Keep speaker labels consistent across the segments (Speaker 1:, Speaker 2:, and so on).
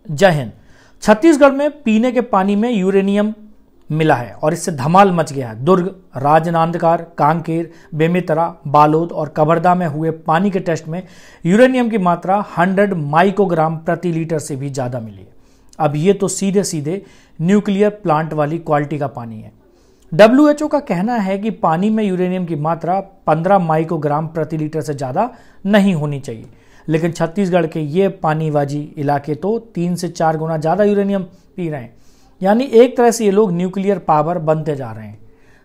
Speaker 1: जय हिंद। छत्तीसगढ़ में पीने के पानी में यूरेनियम मिला है और इससे धमाल मच गया है। दुर्ग, राजनांदगांव, कांकेर, बेमेतरा, बालोद और कवर्धा में हुए पानी के टेस्ट में यूरेनियम की मात्रा 100 माइक्रोग्राम प्रति लीटर से भी ज्यादा मिली है। अब ये तो सीधे सीधे न्यूक्लियर प्लांट वाली क्वालिटी का पानी है। WHO का कहना है कि पानी में यूरेनियम की मात्रा 15 माइक्रोग्राम प्रति लीटर से ज्यादा नहीं होनी चाहिए, लेकिन छत्तीसगढ़ के ये पानीबाजी इलाके तो 3 से 4 गुना ज्यादा यूरेनियम पी रहे हैं। यानी एक तरह से ये लोग न्यूक्लियर पावर बनते जा रहे हैं।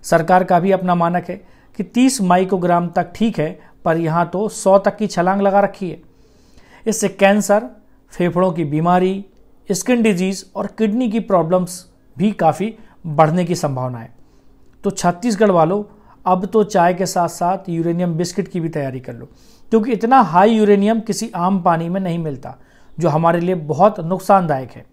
Speaker 1: सरकार का भी अपना मानक है कि 30 माइक्रोग्राम तक ठीक है, पर यहाँ तो 100 तक की छलांग लगा रखी है। इससे कैंसर, फेफड़ों की बीमारी, स्किन डिजीज और किडनी की प्रॉब्लम्स भी काफ़ी बढ़ने की संभावना है। तो छत्तीसगढ़ वालों, अब तो चाय के साथ साथ यूरेनियम बिस्किट की भी तैयारी कर लो, क्योंकि इतना हाई यूरेनियम किसी आम पानी में नहीं मिलता, जो हमारे लिए बहुत नुकसानदायक है।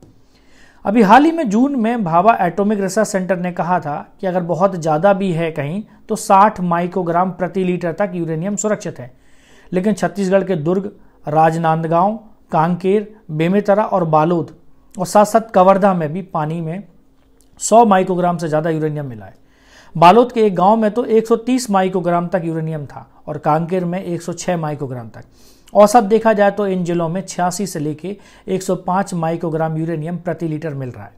Speaker 1: अभी हाल ही में जून में भाभा एटॉमिक रिसर्च सेंटर ने कहा था कि अगर बहुत ज़्यादा भी है कहीं तो 60 माइक्रोग्राम प्रति लीटर तक यूरेनियम सुरक्षित है। लेकिन छत्तीसगढ़ के दुर्ग, राजनांदगांव, कांकेर, बेमेतरा और बालोद और साथ साथ कवर्धा में भी पानी में 100 माइक्रोग्राम से ज़्यादा यूरेनियम मिला है। बालोद के एक गांव में तो 130 माइक्रोग्राम तक यूरेनियम था और कांकेर में 106 माइक्रोग्राम तक। औसत देखा जाए तो इन जिलों में 86 से लेके 105 माइक्रोग्राम यूरेनियम प्रति लीटर मिल रहा है।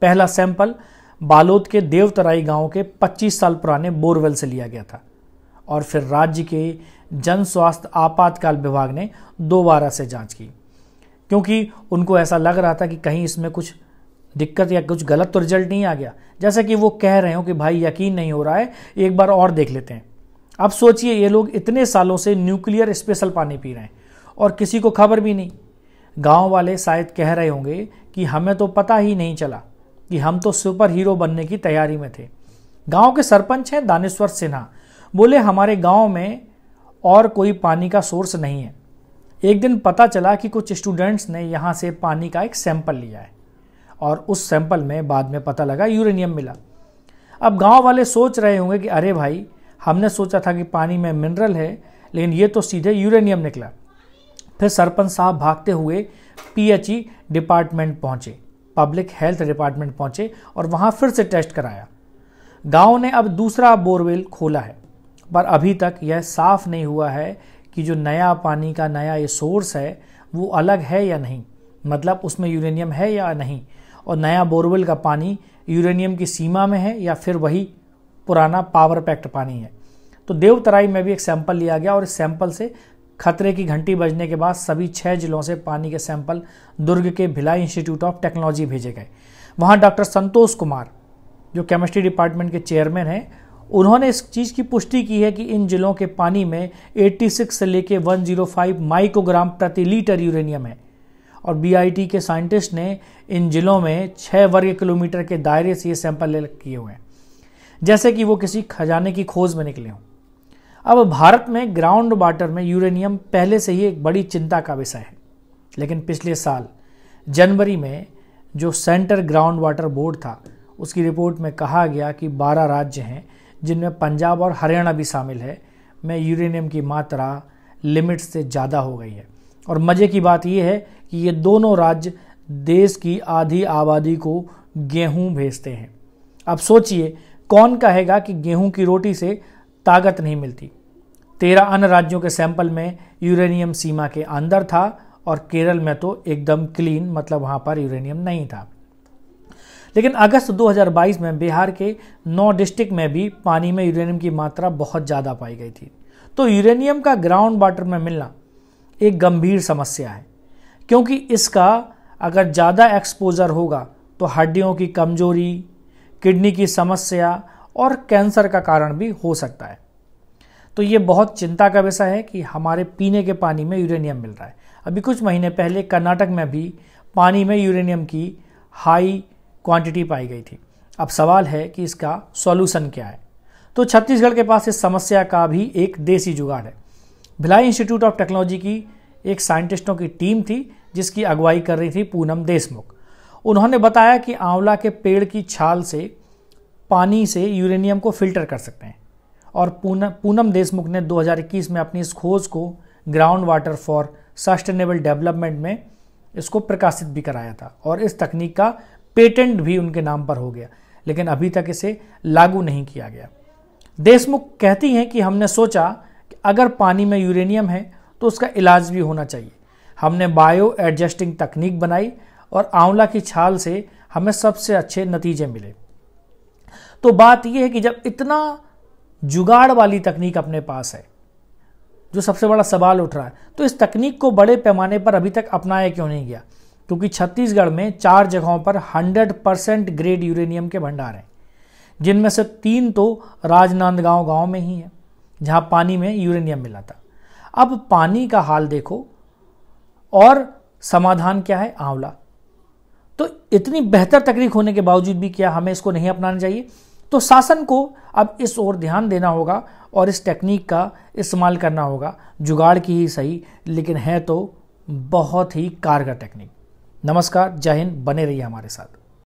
Speaker 1: पहला सैंपल बालोद के देवतराई गांव के 25 साल पुराने बोरवेल से लिया गया था और फिर राज्य के जन स्वास्थ्य आपातकाल विभाग ने दोबारा से जांच की, क्योंकि उनको ऐसा लग रहा था कि कहीं इसमें कुछ दिक्कत या कुछ गलत तो रिजल्ट नहीं आ गया। जैसा कि वो कह रहे हो कि भाई यकीन नहीं हो रहा है, एक बार और देख लेते हैं। अब सोचिए, ये लोग इतने सालों से न्यूक्लियर स्पेशल पानी पी रहे हैं और किसी को खबर भी नहीं। गांव वाले शायद कह रहे होंगे कि हमें तो पता ही नहीं चला, कि हम तो सुपर हीरो बनने की तैयारी में थे। गांव के सरपंच हैं दानेश्वर सिन्हा, बोले हमारे गांव में और कोई पानी का सोर्स नहीं है। एक दिन पता चला कि कुछ स्टूडेंट्स ने यहाँ से पानी का एक सैंपल लिया है और उस सैंपल में बाद में पता लगा यूरेनियम मिला। अब गांव वाले सोच रहे होंगे कि अरे भाई, हमने सोचा था कि पानी में मिनरल है, लेकिन ये तो सीधे यूरेनियम निकला। फिर सरपंच साहब भागते हुए PHE डिपार्टमेंट पहुंचे, पब्लिक हेल्थ डिपार्टमेंट पहुंचे और वहां फिर से टेस्ट कराया। गांव ने अब दूसरा बोरवेल खोला है, पर अभी तक यह साफ नहीं हुआ है कि जो नया पानी का नया ये सोर्स है वो अलग है या नहीं, मतलब उसमें यूरेनियम है या नहीं, और नया बोरवेल का पानी यूरेनियम की सीमा में है या फिर वही पुराना पावर पैक्ड पानी है। तो देवतराई में भी एक सैंपल लिया गया और इस सैंपल से खतरे की घंटी बजने के बाद सभी 6 जिलों से पानी के सैंपल दुर्ग के भिलाई इंस्टीट्यूट ऑफ टेक्नोलॉजी भेजे गए। वहाँ डॉक्टर संतोष कुमार, जो केमिस्ट्री डिपार्टमेंट के चेयरमैन हैं, उन्होंने इस चीज़ की पुष्टि की है कि इन जिलों के पानी में 86 से लेके 105 माइक्रोग्राम प्रति लीटर यूरेनियम है। और BIT के साइंटिस्ट ने इन जिलों में 6 वर्ग किलोमीटर के दायरे से ये सैंपल ले किए हुए हैं, जैसे कि वो किसी खजाने की खोज में निकले हों। अब भारत में ग्राउंड वाटर में यूरेनियम पहले से ही एक बड़ी चिंता का विषय है, लेकिन पिछले साल जनवरी में जो सेंटर ग्राउंड वाटर बोर्ड था, उसकी रिपोर्ट में कहा गया कि 12 राज्य हैं, जिनमें पंजाब और हरियाणा भी शामिल है, में यूरेनियम की मात्रा लिमिट से ज़्यादा हो गई है। और मज़े की बात यह है कि ये दोनों राज्य देश की आधी आबादी को गेहूं भेजते हैं। अब सोचिए, कौन कहेगा कि गेहूं की रोटी से ताकत नहीं मिलती। 13 अन्य राज्यों के सैंपल में यूरेनियम सीमा के अंदर था और केरल में तो एकदम क्लीन, मतलब वहां पर यूरेनियम नहीं था। लेकिन अगस्त 2022 में बिहार के 9 डिस्ट्रिक्ट में भी पानी में यूरेनियम की मात्रा बहुत ज़्यादा पाई गई थी। तो यूरेनियम का ग्राउंड वाटर में मिलना एक गंभीर समस्या है, क्योंकि इसका अगर ज़्यादा एक्सपोजर होगा तो हड्डियों की कमजोरी, किडनी की समस्या और कैंसर का कारण भी हो सकता है। तो ये बहुत चिंता का विषय है कि हमारे पीने के पानी में यूरेनियम मिल रहा है। अभी कुछ महीने पहले कर्नाटक में भी पानी में यूरेनियम की हाई क्वांटिटी पाई गई थी। अब सवाल है कि इसका सॉल्यूशन क्या है। तो छत्तीसगढ़ के पास इस समस्या का भी एक देसी जुगाड़ है। भिलाई इंस्टीट्यूट ऑफ टेक्नोलॉजी की एक साइंटिस्टों की टीम थी, जिसकी अगुवाई कर रही थी पूनम देशमुख। उन्होंने बताया कि आंवला के पेड़ की छाल से पानी से यूरेनियम को फिल्टर कर सकते हैं। और पूनम देशमुख ने 2021 में अपनी इस खोज को ground water for sustainable development में इसको प्रकाशित भी कराया था और इस तकनीक का पेटेंट भी उनके नाम पर हो गया, लेकिन अभी तक इसे लागू नहीं किया गया। देशमुख कहती हैं कि हमने सोचा कि अगर पानी में यूरेनियम है तो उसका इलाज भी होना चाहिए। हमने बायो एडजस्टिंग तकनीक बनाई और आंवला की छाल से हमें सबसे अच्छे नतीजे मिले। तो बात यह है कि जब इतना जुगाड़ वाली तकनीक अपने पास है, जो सबसे बड़ा सवाल उठ रहा है, तो इस तकनीक को बड़े पैमाने पर अभी तक अपनाया क्यों नहीं गया? क्योंकि छत्तीसगढ़ में 4 जगहों पर 100% ग्रेड यूरेनियम के भंडार हैं, जिनमें से 3 तो राजनांदगांव गांव में ही है, जहां पानी में यूरेनियम मिला था। अब पानी का हाल देखो और समाधान क्या है? आंवला। तो इतनी बेहतर तकनीक होने के बावजूद भी क्या हमें इसको नहीं अपनाना चाहिए? तो शासन को अब इस ओर ध्यान देना होगा और इस टेक्निक का इस्तेमाल करना होगा। जुगाड़ की ही सही, लेकिन है तो बहुत ही कारगर टेक्निक। नमस्कार, जय हिंद, बने रहिए हमारे साथ।